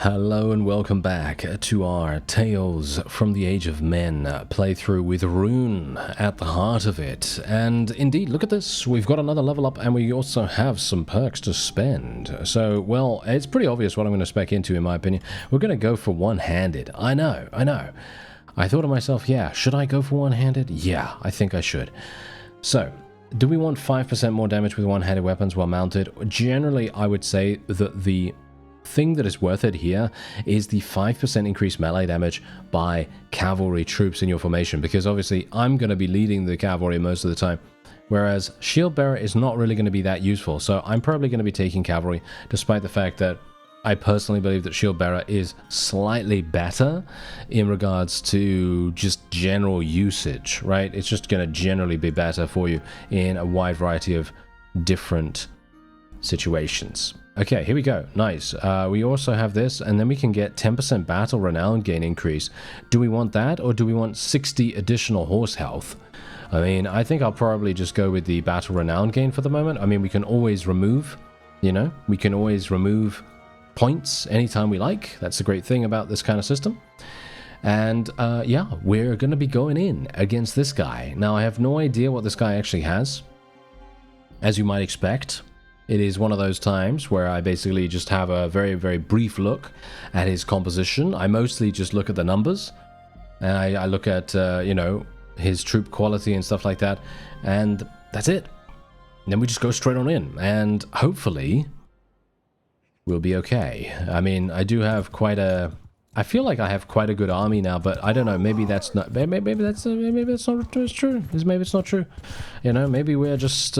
Hello and welcome back to our Tales from the Age of Men playthrough with Rhun at the heart of it. And indeed, look at this, we've got another level up and we also have some perks to spend. So, well, it's pretty obvious what I'm going to spec into in my opinion. We're going to go for one-handed. I know. I thought to myself, yeah, should I go for one-handed? Yeah, I think I should. So, do we want 5% more damage with one-handed weapons while mounted? Generally, I would say that the thing that is worth it here is the 5% increased melee damage by cavalry troops in your formation, because obviously I'm going to be leading the cavalry most of the time, whereas shield bearer is not really going to be that useful. So I'm probably going to be taking cavalry, despite the fact that I personally believe that shield bearer is slightly better in regards to just general usage, right? It's just going to generally be better for you in a wide variety of different situations. Okay, here we go. Nice. We also have this, and then we can get 10% battle renown gain increase. Do we want that, or do we want 60 additional horse health? I mean, I think I'll probably just go with the battle renown gain for the moment. I mean, we can always remove, we can always remove points anytime we like. That's the great thing about this kind of system. And yeah, we're going to be going in against this guy. Now, I have no idea what this guy actually has, as you might expect. It is one of those times where I basically just have a very, very brief look at his composition. I mostly just look at the numbers, and I look at, his troop quality and stuff like that, and that's it. And then we just go straight on in, and hopefully we'll be okay. I mean, I do have I feel like I have quite a good army now, but I don't know. Maybe that's not. Maybe that's not true. Maybe it's not true. Maybe we're just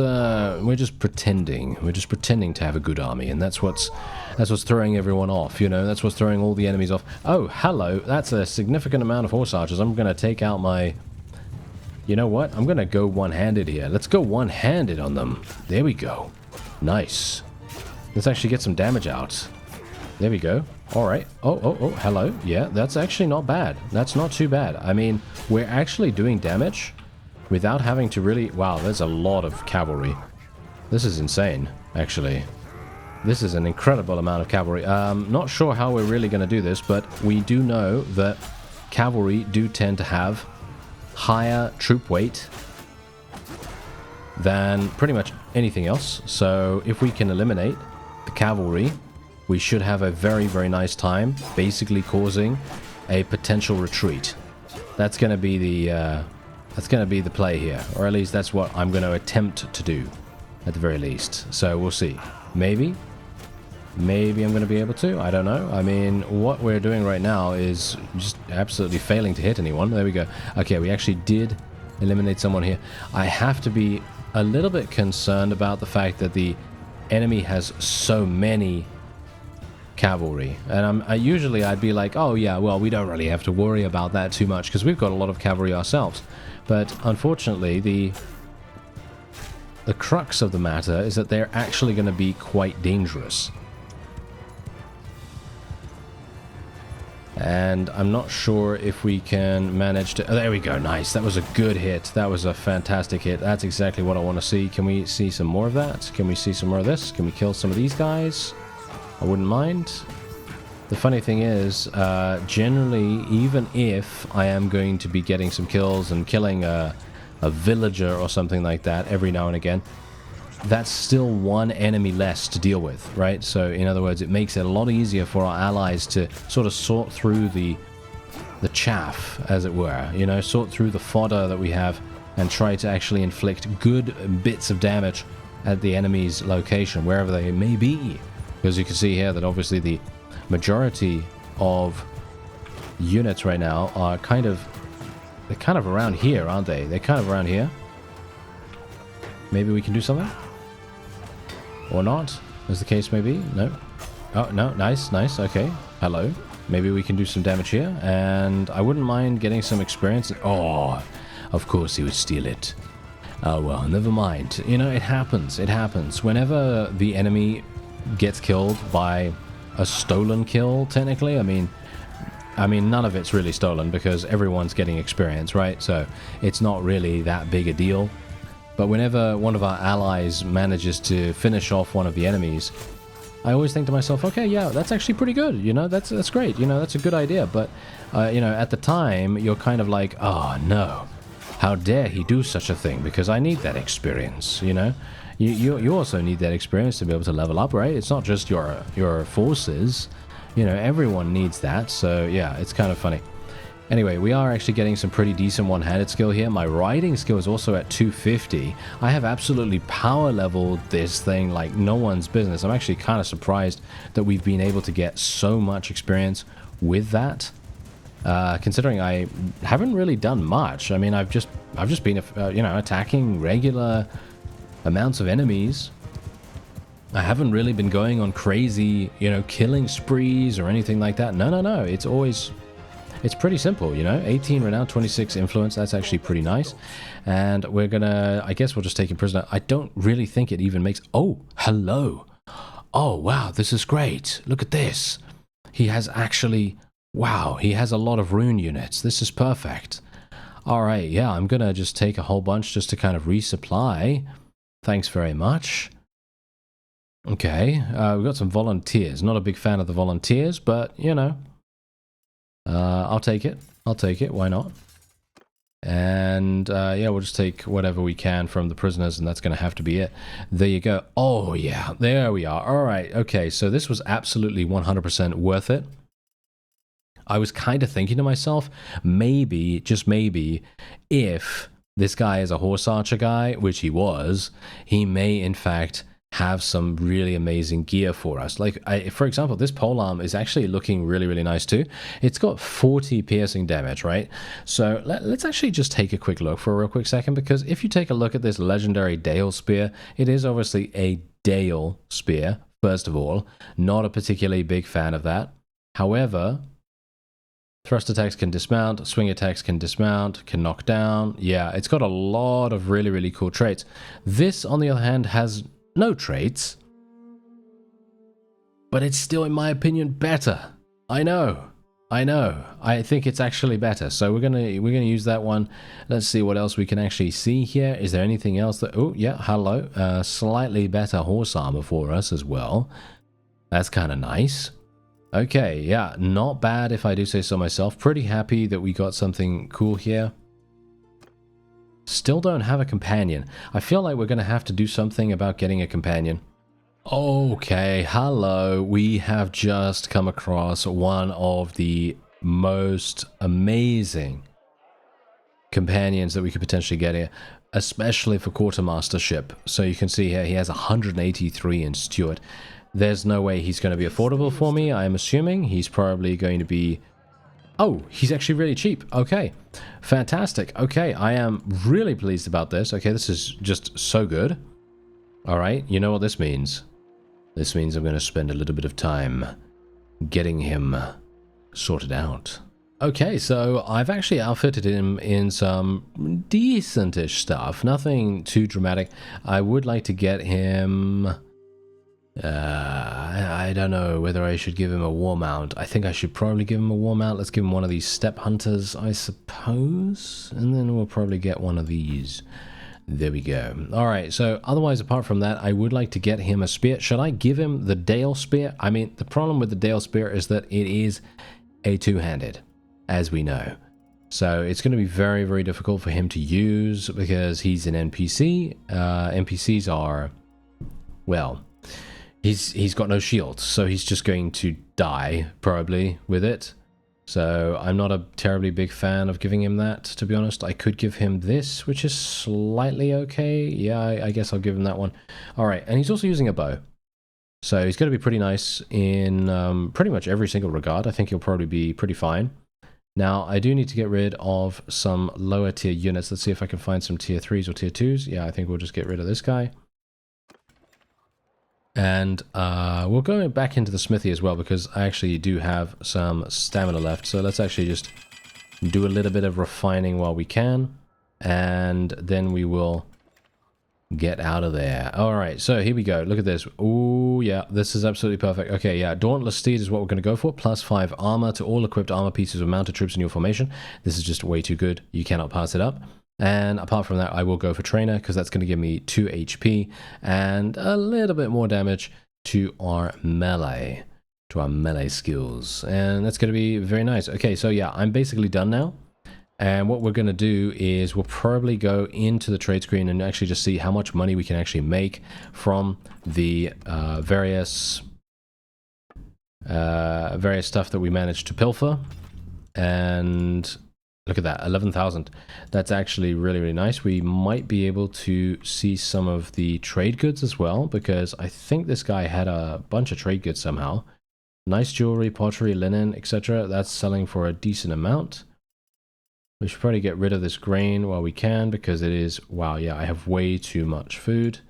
pretending. We're just pretending to have a good army, and that's what's throwing everyone off. That's what's throwing all the enemies off. Oh, hello. That's a significant amount of horse archers. I'm gonna take out my. You know what? I'm gonna go one-handed here. Let's go one-handed on them. There we go. Nice. Let's actually get some damage out. There we go. Alright. Oh, hello. Yeah, that's actually not bad. That's not too bad. I mean, we're actually doing damage without having to really... Wow, there's a lot of cavalry. This is insane, actually. This is an incredible amount of cavalry. Not sure how we're really going to do this, but we do know that cavalry do tend to have higher troop weight than pretty much anything else. So if we can eliminate the cavalry, we should have a very, very nice time, basically causing a potential retreat. That's going to be the play here, or at least that's what I'm going to attempt to do, at the very least. So we'll see. Maybe I'm going to be able to. I don't know. I mean, what we're doing right now is just absolutely failing to hit anyone. There we go. Okay, we actually did eliminate someone here. I have to be a little bit concerned about the fact that the enemy has so many cavalry, and usually I'd be like, oh yeah, well, we don't really have to worry about that too much because we've got a lot of cavalry ourselves. But unfortunately, the crux of the matter is that they're actually going to be quite dangerous, and I'm not sure if we can manage to... Oh, there we go. Nice. That was a good hit. That was a fantastic hit. That's exactly what I want to see. Can we see some more of that? Can we see some more of this? Can we kill some of these guys? I wouldn't mind. The funny thing is, generally, even if I am going to be getting some kills and killing a villager or something like that every now and again, that's still one enemy less to deal with, right? So, in other words, it makes it a lot easier for our allies to sort of sort through the chaff, as it were, sort through the fodder that we have and try to actually inflict good bits of damage at the enemy's location, wherever they may be. Because you can see here that obviously the majority of units right now are they're kind of around here, aren't they? They're kind of around here. Maybe we can do something? Or not, as the case may be. No. Oh, no. Nice. Okay. Hello. Maybe we can do some damage here. And I wouldn't mind getting some experience. Oh, of course he would steal it. Oh, well, never mind. It happens. It happens. Whenever the enemy gets killed by a stolen kill, technically, I mean none of it's really stolen because everyone's getting experience, right? So it's not really that big a deal. But whenever one of our allies manages to finish off one of the enemies, I always think to myself, okay, yeah, that's actually pretty good, you know, that's great, you know, that's a good idea. But, you know, at the time, you're kind of like, oh, no, how dare he do such a thing, because I need that experience, you know? You also need that experience to be able to level up, right? It's not just your forces, you know, everyone needs that, so yeah, it's kind of funny. Anyway, we are actually getting some pretty decent one-handed skill here. My riding skill is also at 250. I have absolutely power leveled this thing like no one's business. I'm actually kind of surprised that we've been able to get so much experience with that. Considering I haven't really done much. I mean, I've just been, you know, attacking regular amounts of enemies. I haven't really been going on crazy, you know, killing sprees or anything like that. No. It's pretty simple, you know, 18 renown, 26 influence, that's actually pretty nice. And we're gonna, I guess we'll just take him prisoner. I don't really think it even makes, oh, hello. Oh, wow, this is great. Look at this. He has actually, wow, he has a lot of Rhun units. This is perfect. All right, yeah, I'm gonna just take a whole bunch just to kind of resupply. Thanks very much. Okay, we've got some volunteers. Not a big fan of the volunteers, but, you know, I'll take it. I'll take it. Why not? And yeah, we'll just take whatever we can from the prisoners, and that's going to have to be it. There you go. Oh, yeah. There we are. All right. Okay, so this was absolutely 100% worth it. I was kind of thinking to myself, maybe, just maybe, if this guy is a horse archer guy, which he was, he may, in fact, have some really amazing gear for us. Like, for example, this polearm is actually looking really, really nice too. It's got 40 piercing damage, right? So let's actually just take a quick look for a real quick second, because if you take a look at this legendary Dale Spear, it is obviously a Dale Spear, first of all. Not a particularly big fan of that. However, thrust attacks can dismount, swing attacks can dismount, can knock down. Yeah, it's got a lot of really, really cool traits. This, on the other hand, has no traits, but it's still, in my opinion, better. I know. I think it's actually better. So we're gonna use that one. Let's see what else we can actually see here. Is there anything else that? Oh yeah, hello. Slightly better horse armor for us as well. That's kind of nice. Okay, yeah, not bad if I do say so myself. Pretty happy that we got something cool here. Still don't have a companion. I feel like we're going to have to do something about getting a companion. Okay, hello. We have just come across one of the most amazing companions that we could potentially get here, especially for quartermastership. So you can see here he has 183 in Steward. There's no way he's going to be affordable for me. I'm assuming he's probably going to be... Oh, he's actually really cheap. Okay, fantastic. Okay, I am really pleased about this. Okay, this is just so good. All right, you know what this means? This means I'm going to spend a little bit of time getting him sorted out. Okay, so I've actually outfitted him in some decentish stuff. Nothing too dramatic. I would like to get him... I don't know whether I should give him a war mount. I think I should probably give him a war mount. Let's give him one of these step hunters, I suppose. And then we'll probably get one of these. There we go. Alright, so otherwise, apart from that, I would like to get him a spear. Should I give him the Dale Spear? I mean, the problem with the Dale Spear is that it is a two-handed, as we know. So it's going to be very, very difficult for him to use because he's an NPC. NPCs are, well... He's got no shield, so he's just going to die, probably, with it. So I'm not a terribly big fan of giving him that, to be honest. I could give him this, which is slightly okay. Yeah, I guess I'll give him that one. Alright, and he's also using a bow. So he's going to be pretty nice in pretty much every single regard. I think he'll probably be pretty fine. Now, I do need to get rid of some lower tier units. Let's see if I can find some tier 3s or tier 2s. Yeah, I think we'll just get rid of this guy. And we'll go back into the smithy as well, because I actually do have some stamina left. So let's actually just do a little bit of refining while we can. And then we will get out of there. Alright, so here we go. Look at this. Oh, yeah, this is absolutely perfect. Okay, yeah, Dauntless Steed is what we're going to go for. Plus 5 armor to all equipped armor pieces of mounted troops in your formation. This is just way too good. You cannot pass it up. And apart from that, I will go for Trainer, because that's going to give me 2 HP and a little bit more damage. to our melee, skills, and that's going to be very nice. Okay, so yeah, I'm basically done now. And what we're going to do is we'll probably go into the trade screen and actually just see how much money we can actually make from the various stuff that we managed to pilfer. And look at that, 11,000. That's actually really, really nice. We might be able to see some of the trade goods as well, because I think this guy had a bunch of trade goods somehow. Nice jewelry, pottery, linen, etc. That's selling for a decent amount. We should probably get rid of this grain while we can, because it is, wow, yeah, I have way too much food,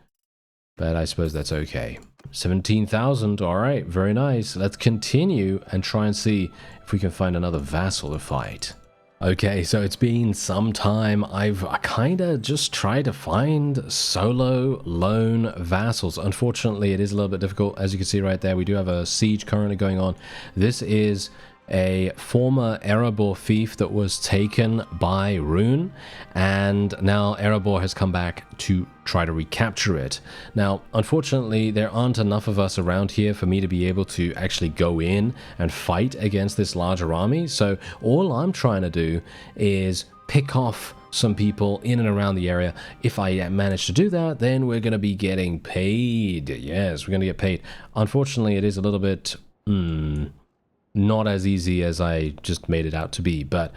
but I suppose that's okay. 17,000, all right, very nice. Let's continue and try and see if we can find another vassal to fight. Okay, so it's been some time. I kind of just tried to find solo lone vassals. Unfortunately, it is a little bit difficult. As you can see right there, we do have a siege currently going on. This is a former Erebor fief that was taken by Rhun, and now Erebor has come back to try to recapture it. Now, unfortunately, there aren't enough of us around here for me to be able to actually go in and fight against this larger army, so all I'm trying to do is pick off some people in and around the area. If I manage to do that, then we're going to be getting paid. Yes, we're going to get paid. Unfortunately, it is a little bit not as easy as I just made it out to be, but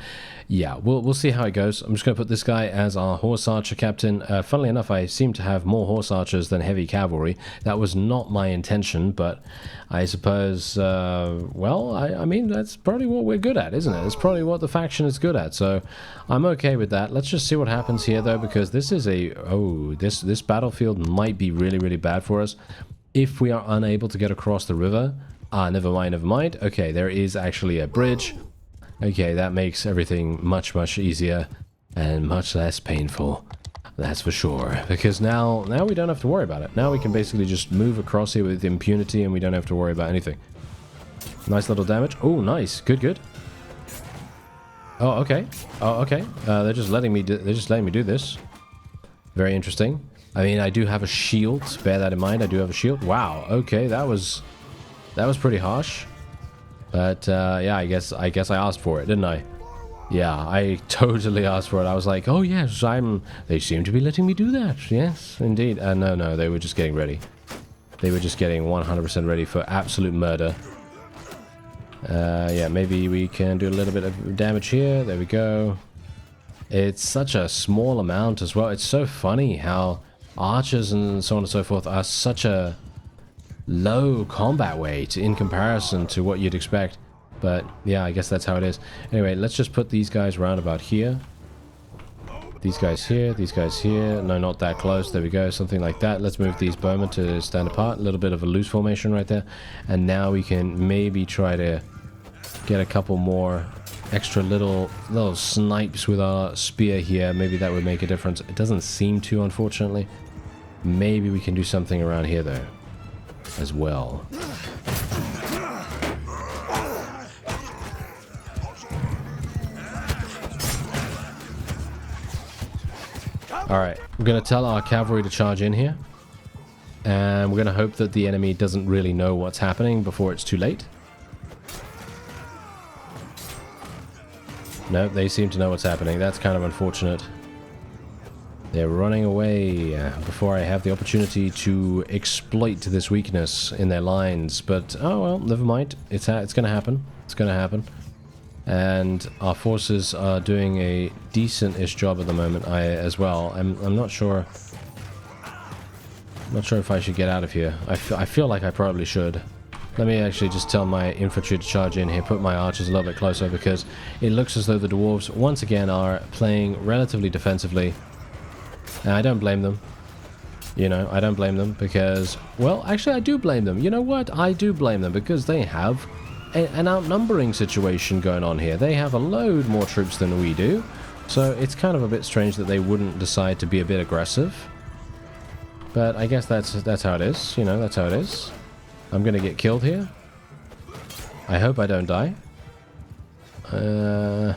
yeah, we'll see how it goes. I'm just going to put this guy as our horse archer captain. Funnily enough, I seem to have more horse archers than heavy cavalry. That was not my intention, but I suppose, well, I mean, that's probably what we're good at, isn't it? It's probably what the faction is good at, so I'm okay with that. Let's just see what happens here, though, because this is a, oh, this battlefield might be really, really bad for us if we are unable to get across the river. Ah, never mind, never mind. Okay, there is actually a bridge. Okay, that makes everything much, much easier and much less painful. That's for sure. Because now we don't have to worry about it. Now we can basically just move across here with impunity and we don't have to worry about anything. Nice little damage. Oh, nice. Good, good. Oh, okay. Oh, okay. They're just letting me do this. Very interesting. I mean, I do have a shield. Bear that in mind. I do have a shield. Wow. Okay, that was pretty harsh, but yeah, I guess I asked for it, didn't I? Yeah, I totally asked for it. I was like, oh yes, they seem to be letting me do that. Yes, indeed. No, they were just getting ready. They were just getting 100% ready for absolute murder. Yeah, maybe we can do a little bit of damage here. There we go. It's such a small amount as well. It's so funny how archers and so on and so forth are such a low combat weight in comparison to what you'd expect, but yeah, I guess that's how it is. Anyway, let's just put these guys round about here, these guys here, these guys here. No, not that close. There we go, something like that. Let's move these bowmen to stand apart. A little bit of a loose formation right there, and now we can maybe try to get a couple more extra little snipes with our spear here. Maybe that would make a difference. It doesn't seem to, unfortunately. Maybe we can do something around here though as well. Alright, we're going to tell our cavalry to charge in here, and we're going to hope that the enemy doesn't really know what's happening before it's too late. No, they seem to know what's happening. That's kind of unfortunate. They're running away before I have the opportunity to exploit this weakness in their lines. But, oh well, never mind. It's going to happen. It's going to happen. And our forces are doing a decent-ish job at the moment as well. I'm not sure. I'm not sure if I should get out of here. I feel like I probably should. Let me actually just tell my infantry to charge in here, put my archers a little bit closer, because it looks as though the dwarves once again are playing relatively defensively. And I don't blame them. You know, I don't blame them because, well, actually I do blame them. You know what? I do blame them because they have an outnumbering situation going on here. They have a load more troops than we do. So it's kind of a bit strange that they wouldn't decide to be a bit aggressive. But I guess that's how it is. You know, that's how it is. I'm going to get killed here. I hope I don't die. A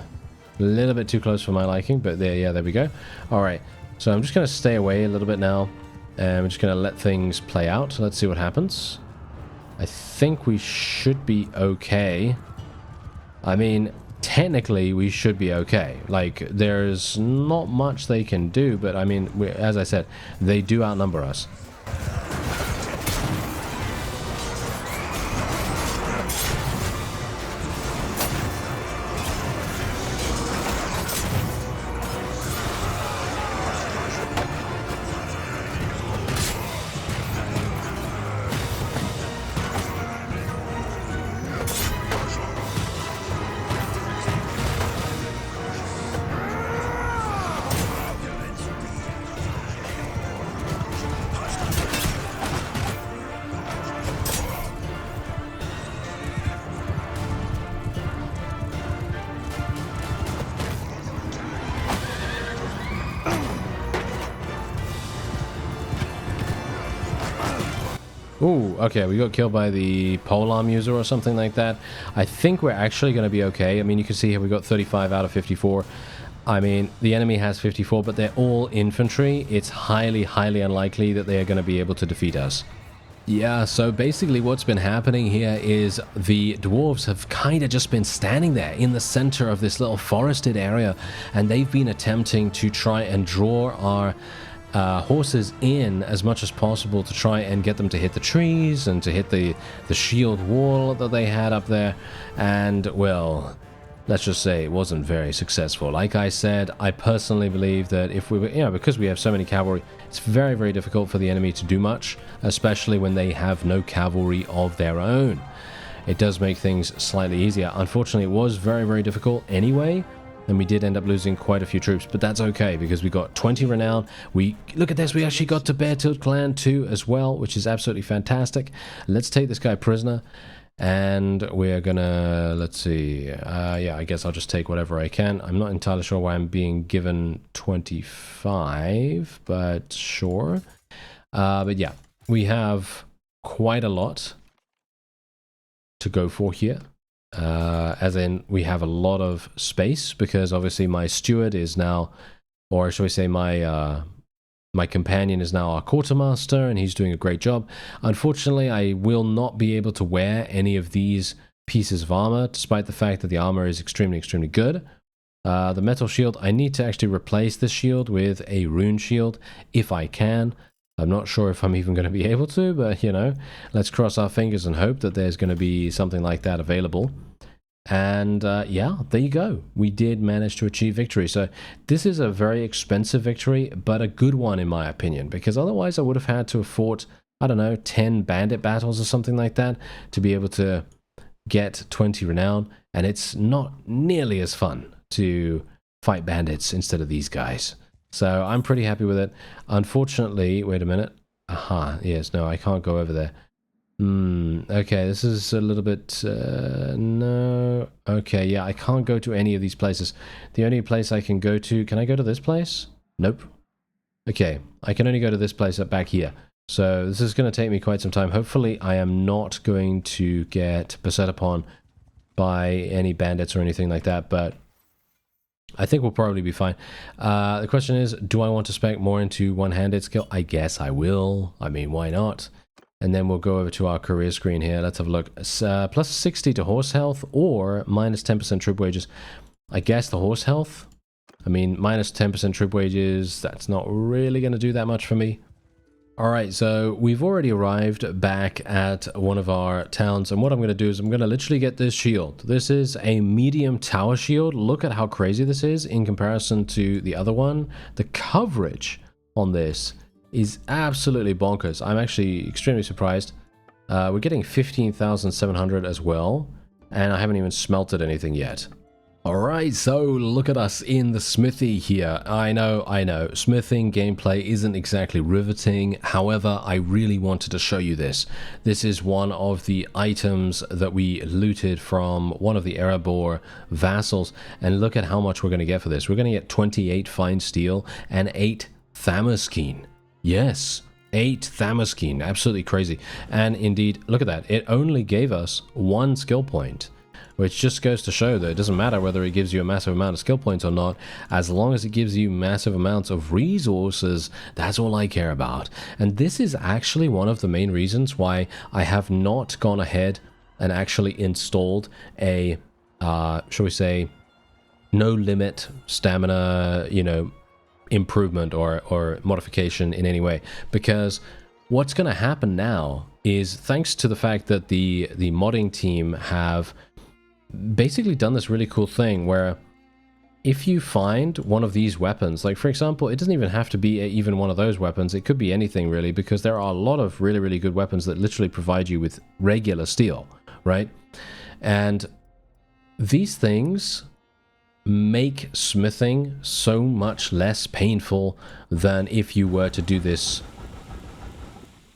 little bit too close for my liking, but there we go. Alright. So I'm just going to stay away a little bit now, and I'm just going to let things play out. Let's see what happens. I think we should be okay. I mean, technically we should be okay. Like, there's not much they can do, but I mean, as I said, they do outnumber us. Ooh, okay, we got killed by the polearm user or something like that. I think we're actually going to be okay. I mean, you can see here we got 35 out of 54. I mean, the enemy has 54, but they're all infantry. It's highly, highly unlikely that they are going to be able to defeat us. Yeah, so basically what's been happening here is the dwarves have kind of just been standing there in the center of this little forested area, and they've been attempting to try and draw our horses in as much as possible to try and get them to hit the trees and to hit the shield wall that they had up there. And, well, let's just say it wasn't very successful. Like I said, I personally believe that if we were, because we have so many cavalry, it's very, very difficult for the enemy to do much, especially when they have no cavalry of their own. It does make things slightly easier. Unfortunately, it was very, very difficult anyway, and we did end up losing quite a few troops, but that's okay because we got 20 renown. Look at this, we actually got to Beartooth Clan too as well, which is absolutely fantastic. Let's take this guy prisoner, and we're gonna, let's see, yeah, I guess I'll just take whatever I can. I'm not entirely sure why I'm being given 25, but sure. But yeah, we have quite a lot to go for here. As in, we have a lot of space because obviously my steward is now, or shall we say my my companion is now our quartermaster, and he's doing a great job. Unfortunately, I will not be able to wear any of these pieces of armor, despite the fact that the armor is extremely, extremely good. The metal shield, I need to actually replace this shield with a rune shield if I can. I'm not sure if I'm even going to be able to, but, you know, let's cross our fingers and hope that there's going to be something like that available. And yeah, there you go. We did manage to achieve victory. So this is a very expensive victory, but a good one in my opinion, because otherwise I would have had to have fought, I don't know, 10 bandit battles or something like that to be able to get 20 renown. And it's not nearly as fun to fight bandits instead of these guys. So I'm pretty happy with it. Unfortunately, wait a minute. Aha, yes, no, I can't go over there. Okay, this is a little bit, no. Okay, yeah, I can't go to any of these places. The only place I can go to, can I go to this place? Nope. Okay, I can only go to this place up back here. So this is going to take me quite some time. Hopefully I am not going to get beset upon by any bandits or anything like that, but I think we'll probably be fine. The question is, do I want to spec more into one-handed skill? I guess I will. I mean, why not? And then we'll go over to our career screen here. Let's have a look. Plus 60 to horse health or minus 10% troop wages. I guess the horse health. I mean, minus 10% troop wages, that's not really going to do that much for me. Alright, so we've already arrived back at one of our towns, and what I'm going to do is I'm going to literally get this shield. This is a medium tower shield. Look at how crazy this is in comparison to the other one. The coverage on this is absolutely bonkers. I'm actually extremely surprised. We're getting 15,700 as well, and I haven't even smelted anything yet. Alright, so look at us in the smithy here. I know, smithing gameplay isn't exactly riveting, however, I really wanted to show you this. This is one of the items that we looted from one of the Erebor vassals, and look at how much we're going to get for this. We're going to get 28 fine steel and 8 Thammaskeen. Yes, 8 Thammaskeen, absolutely crazy. And indeed, look at that, it only gave us 1 skill point, which just goes to show that it doesn't matter whether it gives you a massive amount of skill points or not, as long as it gives you massive amounts of resources, that's all I care about. And this is actually one of the main reasons why I have not gone ahead and actually installed a, shall we say, no limit stamina, you know, improvement or modification in any way, because what's going to happen now is, thanks to the fact that the modding team have basically done this really cool thing where if you find one of these weapons, like for example, it doesn't even have to be even one of those weapons, it could be anything really, because there are a lot of really good weapons that literally provide you with regular steel, right? And these things make smithing so much less painful than if you were to do this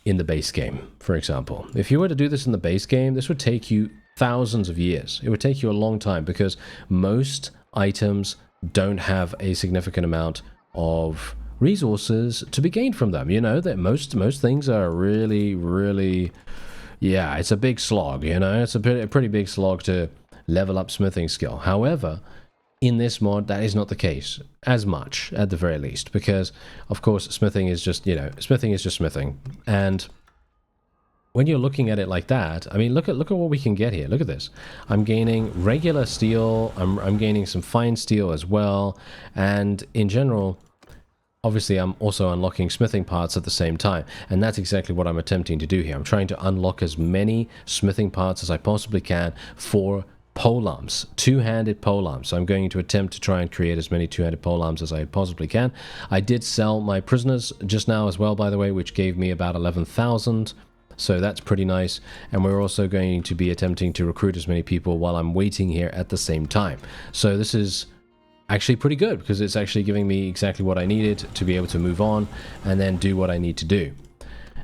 in the base game, for example. If you were to do this in the base game, this would take you thousands of years. It would take you a long time, because most items don't have a significant amount of resources to be gained from them. You know, that most things are really, yeah, it's a big slog, you know, it's a pretty big slog to level up smithing skill. However, in this mod, that is not the case as much, at the very least, because of course smithing is just, you know, smithing is just smithing. And when you're looking at it like that, I mean, look at what we can get here. Look at this. I'm gaining regular steel, I'm gaining some fine steel as well, and in general, obviously I'm also unlocking smithing parts at the same time, and that's exactly what I'm attempting to do here. I'm trying to unlock as many smithing parts as I possibly can for polearms, two-handed polearms. So I'm going to attempt to try and create as many two-handed polearms as I possibly can. I did sell my prisoners just now as well, by the way, which gave me about 11,000. So that's pretty nice. And we're also going to be attempting to recruit as many people while I'm waiting here at the same time. So this is actually pretty good, because it's actually giving me exactly what I needed to be able to move on and then do what I need to do.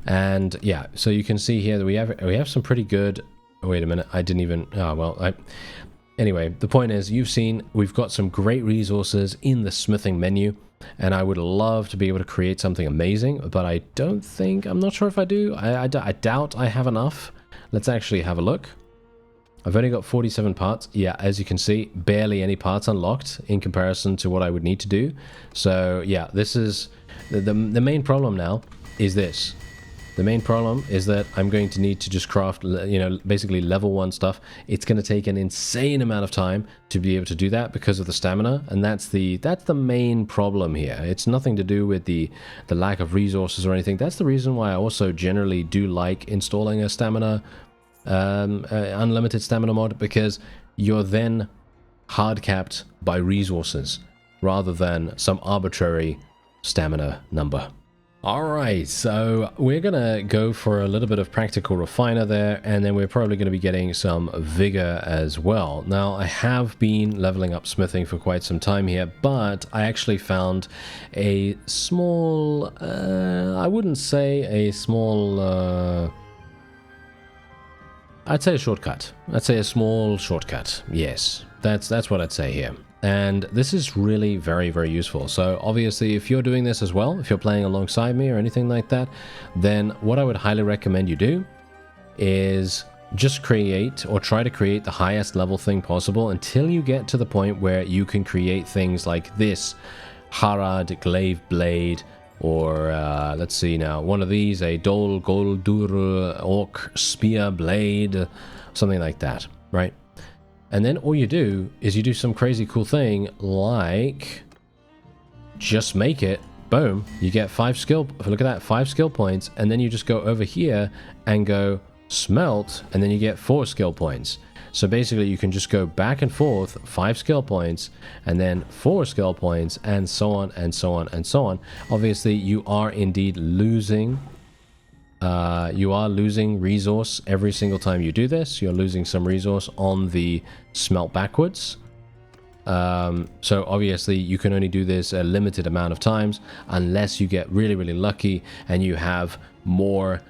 And yeah, so you can see here that we have some pretty good. Oh, wait a minute, I didn't even, oh, well, anyway, the point is, you've seen we've got some great resources in the smithing menu, and I would love to be able to create something amazing, but I don't think, I'm not sure if I do. I doubt I have enough. Let's actually have a look. I've only got 47 parts. Yeah, as you can see, barely any parts unlocked in comparison to what I would need to do. So yeah, this is, the main problem now is this. The main problem is that I'm going to need to just craft, you know, basically level 1 stuff. It's going to take an insane amount of time to be able to do that because of the stamina, and that's the main problem here. It's nothing to do with the lack of resources or anything. That's the reason why I also generally do like installing a stamina, unlimited stamina mod, because you're then hard capped by resources rather than some arbitrary stamina number. Alright, so we're gonna go for a little bit of practical refiner there, and then we're probably going to be getting some vigor as well. Now, I have been leveling up smithing for quite some time here, but I actually found a small, I wouldn't say a small, I'd say a shortcut. I'd say a small shortcut. Yes, that's what I'd say here. And this is really very useful. So obviously, if you're doing this as well, if you're playing alongside me or anything like that, then what I would highly recommend you do is just create, or try to create, the highest level thing possible until you get to the point where you can create things like this Harad Glaive Blade, or let's see now, one of these, a Dol Goldur Orc Spear Blade, something like that, right? And then all you do is you do some crazy cool thing like just make it, boom, you get 5 skill, look at that, 5 skill points, and then you just go over here and go smelt, and then you get 4 skill points. So basically you can just go back and forth, 5 skill points, and then 4 skill points, and so on and so on and so on. Obviously you are indeed losing resource every single time you do this. You're losing some resource on the smelt backwards. So obviously you can only do this a limited amount of times unless you get really lucky and you have more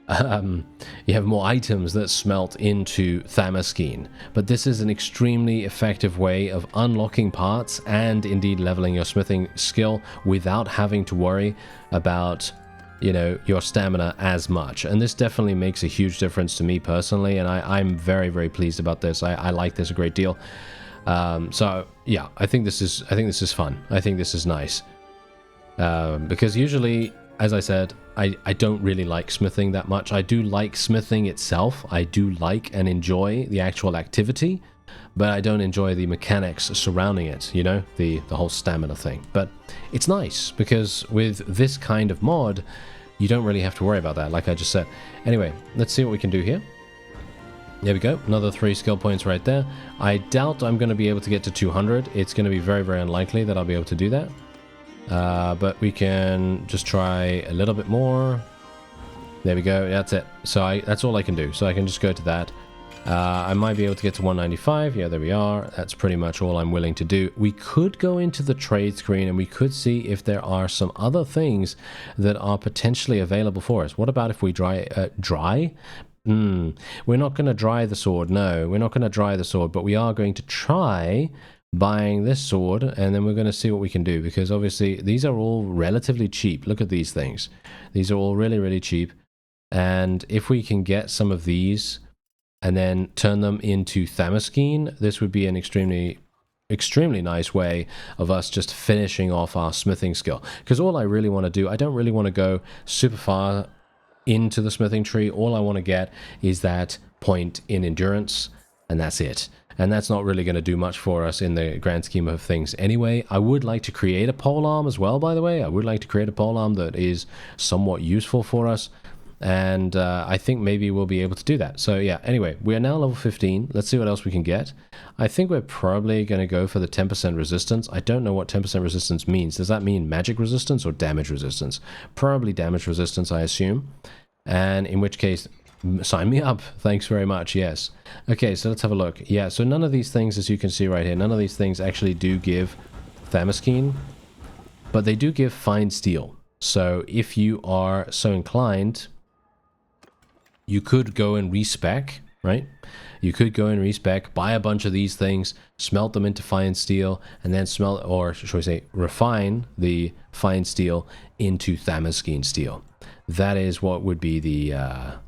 items that smelt into Thamaskeen. But this is an extremely effective way of unlocking parts and indeed leveling your smithing skill without having to worry about you know, your stamina as much. And this definitely makes a huge difference to me personally, and I'm very, very pleased about this. I like this a great deal. So yeah, I think this is fun. I think this is nice. Because usually, as I said, I don't really like smithing that much. I do like smithing itself. I do like and enjoy the actual activity, but I don't enjoy the mechanics surrounding it, you know, the whole stamina thing. But it's nice because with this kind of mod, you don't really have to worry about that, like I just said. Anyway, let's see what we can do here. There we go, another 3 skill points right there. I doubt I'm going to be able to get to 200. It's going to be very, very unlikely that I'll be able to do that. But we can just try a little bit more. There we go, that's it. So that's all I can do. So I can just go to that. I might be able to get to 195. Yeah, there we are. That's pretty much all I'm willing to do. We could go into the trade screen and we could see if there are some other things that are potentially available for us. What about if we dry? We're not going to dry the sword. No, we're not going to dry the sword, but we are going to try buying this sword, and then we're going to see what we can do, because obviously these are all relatively cheap. Look at these things. These are all really, really cheap. And if we can get some of these and then turn them into Thamoskeen, this would be an extremely nice way of us just finishing off our smithing skill. Because all I really want to do, I don't really want to go super far into the smithing tree. All I want to get is that point in endurance, and that's it. And that's not really going to do much for us in the grand scheme of things anyway. I would like to create a polearm as well, by the way. I would like to create a polearm that is somewhat useful for us. And I think maybe we'll be able to do that. So yeah, anyway, we are now level 15. Let's see what else we can get. I think we're probably going to go for the 10% resistance. I don't know what 10% resistance means. Does that mean magic resistance or damage resistance? Probably damage resistance, I assume. And in which case, sign me up. Thanks very much. Yes. Okay, so let's have a look. Yeah, so none of these things, as you can see right here, none of these things actually do give Thamoskeen, but they do give fine steel. So if you are so inclined, you could go and respec, right? You could go and respec, buy a bunch of these things, smelt them into fine steel, and then smelt, or should we say, refine the fine steel into Thamoskeen steel. That is what would be the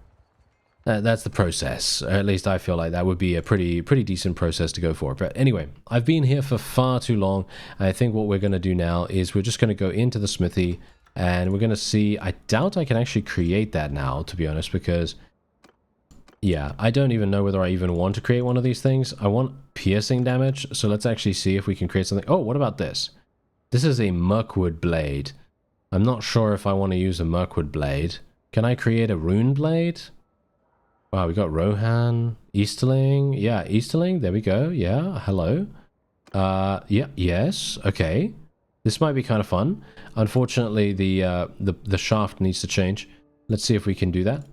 that's the process. At least I feel like that would be a pretty decent process to go for. But anyway, I've been here for far too long. I think what we're going to do now is we're just going to go into the smithy, and we're going to see. I doubt I can actually create that now, to be honest, because yeah, I don't even know whether I even want to create one of these things. I want piercing damage, so let's actually see if we can create something. Oh, what about this? This is a Mirkwood blade. I'm not sure if I want to use a Mirkwood blade. Can I create a Rhun blade? Wow, we got Rhun, Easterling. Yeah, Easterling. There we go. Yeah, hello. Yeah, yes. Okay. This might be kind of fun. Unfortunately, the shaft needs to change. Let's see if we can do that.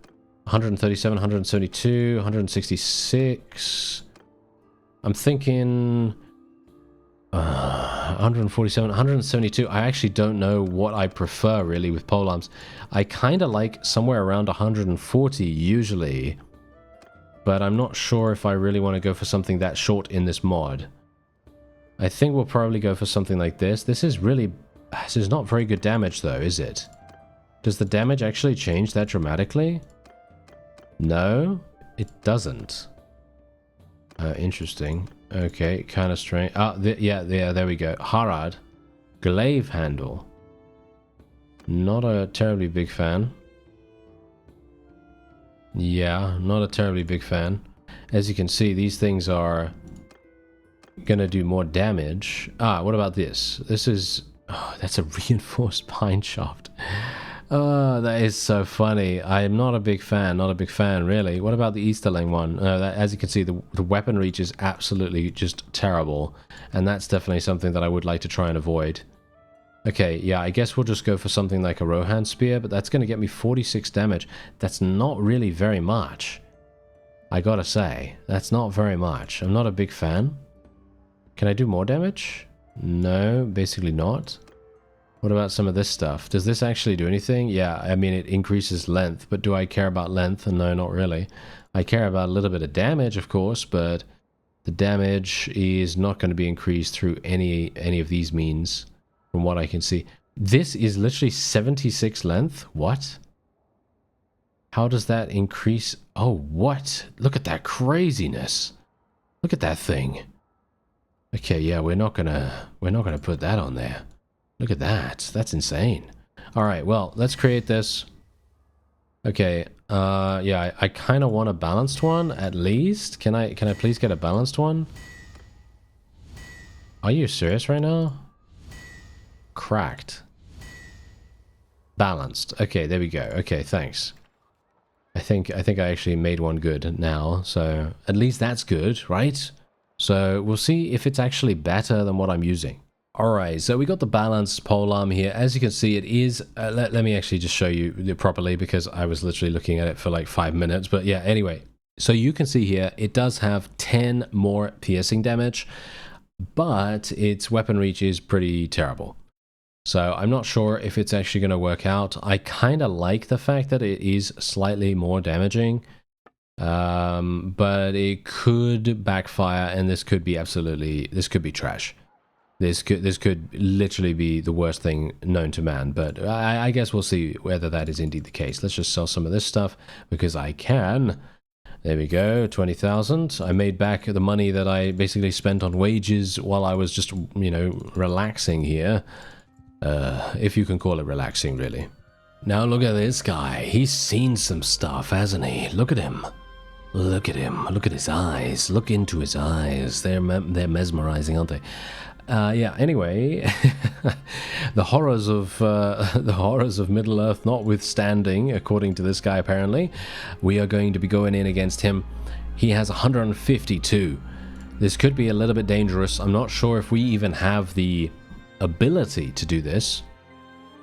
137, 172, 166. I'm thinking 147, 172. I actually don't know what I prefer really with polearms. I kind of like somewhere around 140 usually, but I'm not sure if I really want to go for something that short in this mod. I think we'll probably go for something like this. This is not very good damage though, is it? Does the damage actually change that dramatically? No, it doesn't. Interesting. Okay, kind of strange. Yeah, there we go. Harad. Glaive handle. Not a terribly big fan. Yeah, not a terribly big fan. As you can see, these things are gonna do more damage. What about this? This is... Oh, that's a reinforced pine shaft. Oh, that is so funny. I am not a big fan, really. What about the Easterling one? As you can see, the weapon reach is absolutely just terrible, and that's definitely something that I would like to try and avoid. Okay, yeah, I guess we'll just go for something like a Rhun spear, but that's going to get me 46 damage. That's not really very much. I gotta say, that's not very much. I'm not a big fan. Can I do more damage? No, basically not. What about some of this stuff? Does this actually do anything? Yeah, I mean, it increases length, but do I care about length? No, not really. I care about a little bit of damage, of course, but the damage is not going to be increased through any of these means, from what I can see. This is literally 76 length. What? How does that increase? Oh, what? Look at that craziness. Look at that thing. Okay, yeah, we're not gonna put that on there. Look at that. That's insane. All right, well, let's create this. Okay, yeah, I kind of want a balanced one at least. Can I please get a balanced one? Are you serious right now? Cracked. Balanced. Okay, there we go. Okay, thanks. I think I actually made one good now, so at least that's good, right? So we'll see if it's actually better than what I'm using. Alright, so we got the balanced polearm here. As you can see, it is... let me actually just show you properly because I was literally looking at it for like 5 minutes. But yeah, anyway. So you can see here, it does have 10 more piercing damage, but its weapon reach is pretty terrible. So I'm not sure if it's actually going to work out. I kind of like the fact that it is slightly more damaging. But it could backfire, and this could be trash. This could literally be the worst thing known to man, but I guess we'll see whether that is indeed the case. Let's just sell some of this stuff because I can. There we go, 20,000. I made back the money that I basically spent on wages while I was just, you know, relaxing here. If you can call it relaxing, really. Now look at this guy. He's seen some stuff, hasn't he? Look at him. Look at him. Look at his eyes. Look into his eyes. They're mesmerizing, aren't they? Yeah, anyway, the horrors of Middle-earth notwithstanding, according to this guy apparently, we are going to be going in against him. He has 152. This could be a little bit dangerous. I'm not sure if we even have the ability to do this,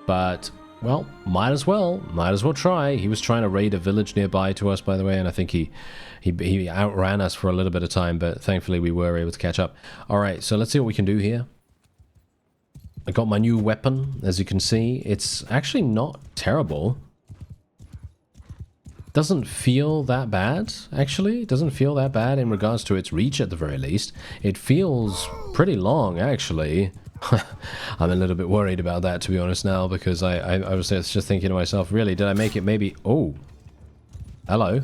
but well, might as well try. He was trying to raid a village nearby to us, by the way, and I think he outran us for a little bit of time, but thankfully we were able to catch up. All right, so let's see what we can do here. I got my new weapon. As you can see, it's actually not terrible. Doesn't feel that bad, actually. It doesn't feel that bad in regards to its reach, at the very least. It feels pretty long, actually. I'm a little bit worried about that, to be honest, now, because I was just thinking to myself, really, did I make it maybe... Oh, hello.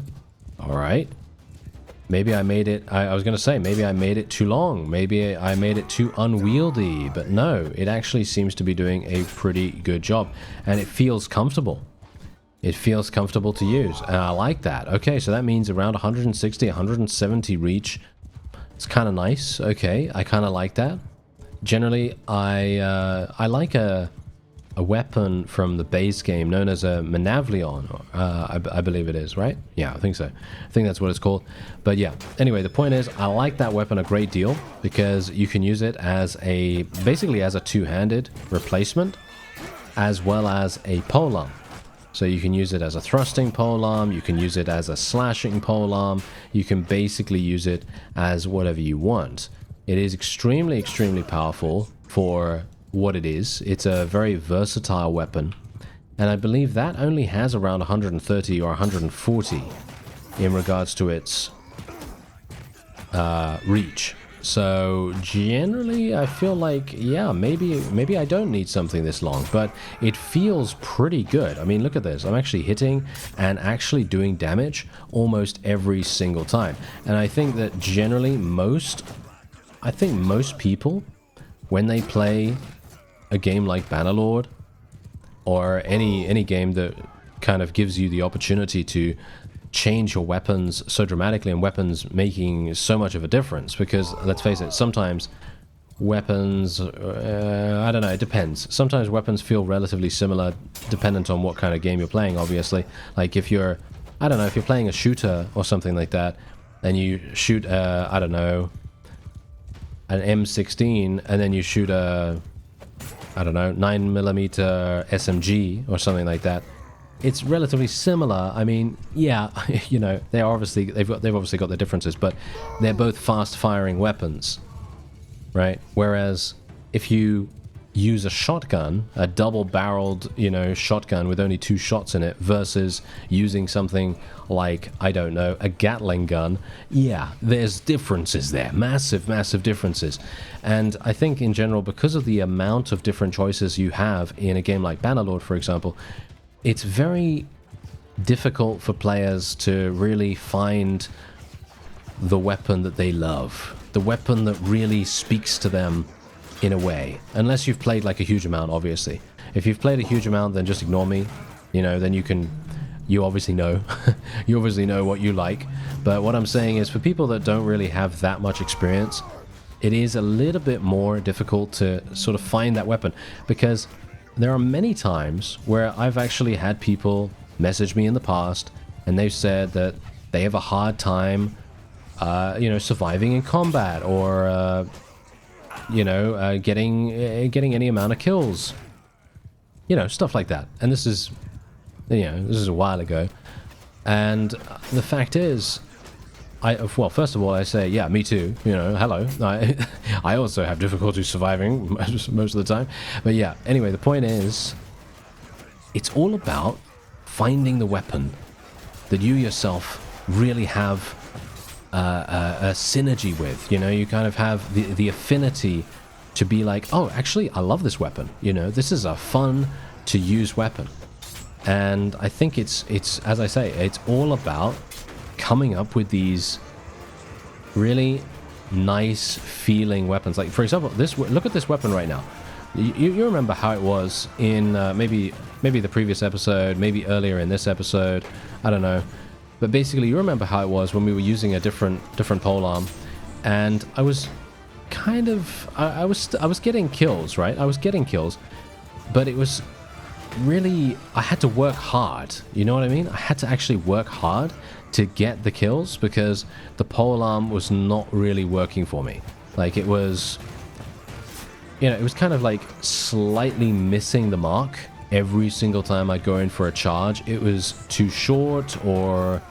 All right. Maybe I made it... I was going to say, maybe I made it too long. Maybe I made it too unwieldy. But no, it actually seems to be doing a pretty good job. And it feels comfortable. It feels comfortable to use. And I like that. Okay, so that means around 160, 170 reach. It's kind of nice. Okay, I kind of like that. Generally, I like a weapon from the base game known as a Manavlion. I believe it is, right? Yeah, I think so. I think that's what it's called. But yeah, anyway, the point is, I like that weapon a great deal because you can use it as basically as a two-handed replacement, as well as a polearm. So you can use it as a thrusting polearm, you can use it as a slashing polearm, you can basically use it as whatever you want. It is extremely, extremely powerful for what it is. It's a very versatile weapon. And I believe that only has around 130 or 140 in regards to its reach. So generally, I feel like, yeah, maybe I don't need something this long, but it feels pretty good. I mean, look at this. I'm actually hitting and actually doing damage almost every single time. And I think that generally most people, when they play a game like Bannerlord, or any game that kind of gives you the opportunity to change your weapons so dramatically, and weapons making so much of a difference, because let's face it, sometimes weapons, I don't know, it depends. Sometimes weapons feel relatively similar dependent on what kind of game you're playing, obviously. Like if you're, I don't know, if you're playing a shooter or something like that, and you shoot, I don't know, an M16, and then you shoot a, I don't know, 9mm SMG or something like that, it's relatively similar. I mean, yeah, you know, they've obviously got their differences, but they're both fast-firing weapons, right? Whereas if you use a shotgun, a double-barreled, you know, shotgun with only 2 shots in it, versus using something like, I don't know, a Gatling gun. Yeah, there's differences there, massive, massive differences. And I think in general, because of the amount of different choices you have in a game like Bannerlord, for example, it's very difficult for players to really find the weapon that they love, the weapon that really speaks to them in a way, unless you've played like a huge amount. Obviously, if you've played a huge amount, then just ignore me, you know, then you obviously know you obviously know what you like. But what I'm saying is, for people that don't really have that much experience, it is a little bit more difficult to sort of find that weapon, because there are many times where I've actually had people message me in the past and they've said that they have a hard time you know, surviving in combat, or you know, getting any amount of kills, you know, stuff like that. And this is, you know, this is a while ago. And the fact is, well, first of all, I say, yeah, me too, you know, hello. I also have difficulty surviving most of the time. But yeah, anyway, the point is, it's all about finding the weapon that you yourself really have a synergy with. You know, you kind of have the affinity to be like, oh, actually, I love this weapon. You know, this is a fun to use weapon. And I think it's as I say, it's all about coming up with these really nice feeling weapons. Like, for example, look at this weapon right now. You remember how it was in maybe the previous episode, maybe earlier in this episode, I don't know. But basically, you remember how it was when we were using a different polearm, and I was kind of I was getting kills, right? I was getting kills, but it was really, I had to work hard. You know what I mean? I had to actually work hard to get the kills, because the polearm was not really working for me. Like, it was, you know, it was kind of like slightly missing the mark every single time I go in for a charge. It was too short, or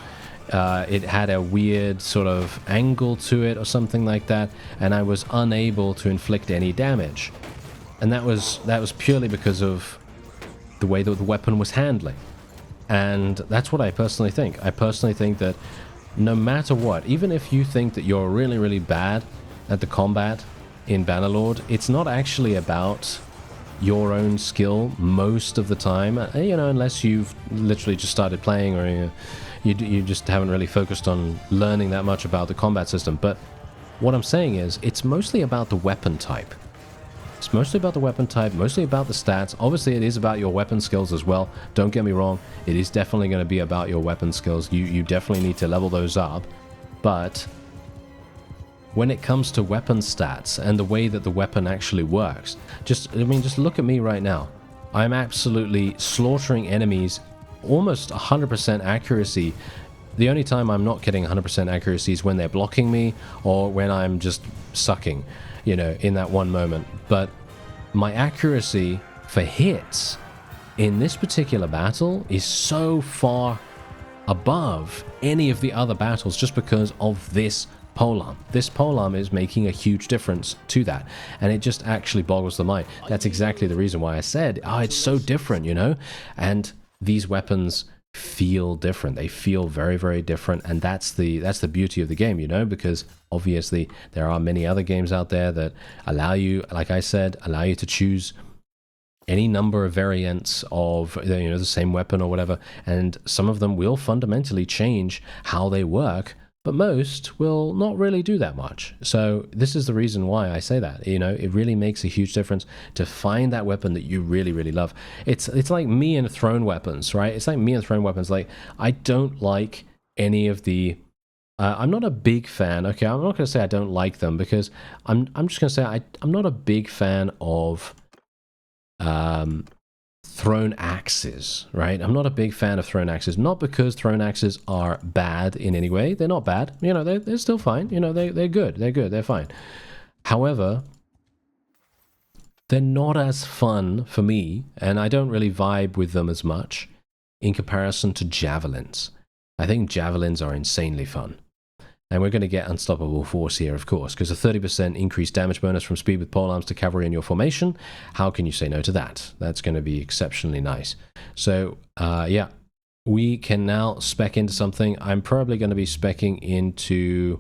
it had a weird sort of angle to it or something like that, and I was unable to inflict any damage. And that was purely because of the way that the weapon was handling. And that's what I personally think. I personally think that no matter what, even if you think that you're really, really bad at the combat in Bannerlord, it's not actually about your own skill most of the time, you know, unless you've literally just started playing, or you just haven't really focused on learning that much about the combat system. But what I'm saying is, it's mostly about the weapon type. It's mostly about the weapon type, mostly about the stats. Obviously, it is about your weapon skills as well. Don't get me wrong. It is definitely going to be about your weapon skills. You definitely need to level those up. But when it comes to weapon stats and the way that the weapon actually works, just look at me right now. I'm absolutely slaughtering enemies, almost 100% accuracy. The only time I'm not getting 100% accuracy is when they're blocking me, or when I'm just sucking, you know, in that one moment. But my accuracy for hits in this particular battle is so far above any of the other battles, just because of this polearm. This polearm is making a huge difference to that, and it just actually boggles the mind. That's exactly the reason why I said, oh, it's so different, you know. And these weapons feel different. They feel very, very different, and that's the beauty of the game, you know, because obviously there are many other games out there that allow you, like I said, allow you to choose any number of variants of, you know, the same weapon or whatever, and some of them will fundamentally change how they work, but most will not really do that much. So this is the reason why I say that, you know, it really makes a huge difference to find that weapon that you really, really love. It's like me and thrown weapons, right? It's like me and thrown weapons. Like, I don't like any of the, I'm not a big fan. Okay, I'm not going to say I don't like them, because I'm just going to say I'm not a big fan of thrown axes, right? I'm not a big fan of thrown axes, not because thrown axes are bad in any way. They're not bad, you know, they're still fine, you know, they're good, they're fine. However, they're not as fun for me, and I don't really vibe with them as much in comparison to javelins. I think javelins are insanely fun. And we're going to get Unstoppable Force here, of course, because a 30% increased damage bonus from speed with polearms to cavalry in your formation. How can you say no to that? That's going to be exceptionally nice. So, yeah, we can now spec into something. I'm probably going to be speccing into...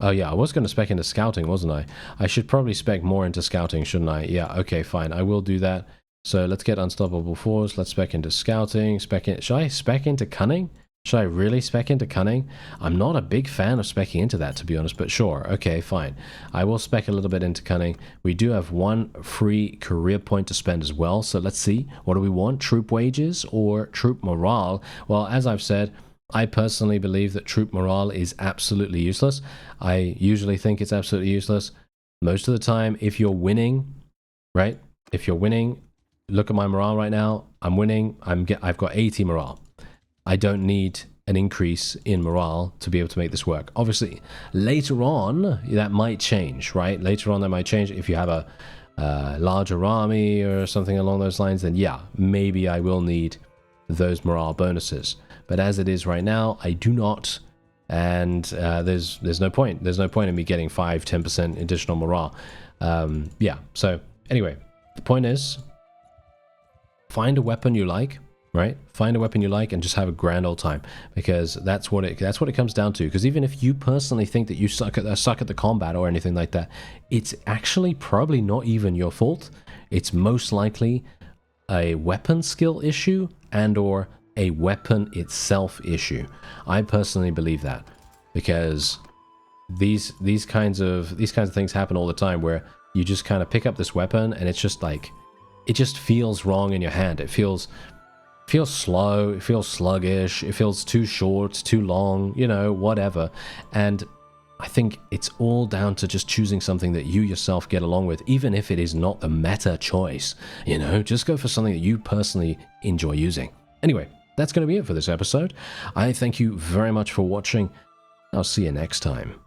Oh, yeah, I was going to spec into scouting, wasn't I? I should probably spec more into scouting, shouldn't I? Yeah, okay, fine. I will do that. So let's get Unstoppable Force. Let's spec into scouting. Should I spec into cunning? Should I really spec into cunning? I'm not a big fan of specking into that, to be honest, but sure. Okay, fine. I will spec a little bit into cunning. We do have one free career point to spend as well. So let's see. What do we want? Troop wages or troop morale? Well, as I've said, I personally believe that troop morale is absolutely useless. I usually think it's absolutely useless. Most of the time, if you're winning, right? If you're winning, look at my morale right now. I'm winning. I've got 80 morale. I don't need an increase in morale to be able to make this work. Obviously, later on, that might change, right? Later on, that might change. If you have a larger army or something along those lines, then yeah, maybe I will need those morale bonuses. But as it is right now, I do not, and there's no point. There's no point in me getting 5-10% additional morale. Yeah, so anyway, the point is, find a weapon you like. Right? Find a weapon you like and just have a grand old time, because that's what it comes down to. Because even if you personally think that you suck at the combat or anything like that, it's actually probably not even your fault. It's most likely a weapon skill issue and or a weapon itself issue. I personally believe that, because these kinds of things happen all the time, where you just kind of pick up this weapon and it's just like, it just feels wrong in your hand. It feels slow, it feels sluggish, it feels too short, too long, you know, whatever. And I think it's all down to just choosing something that you yourself get along with, even if it is not the meta choice. You know, just go for something that you personally enjoy using. Anyway, that's going to be it for this episode. I thank you very much for watching. I'll see you next time.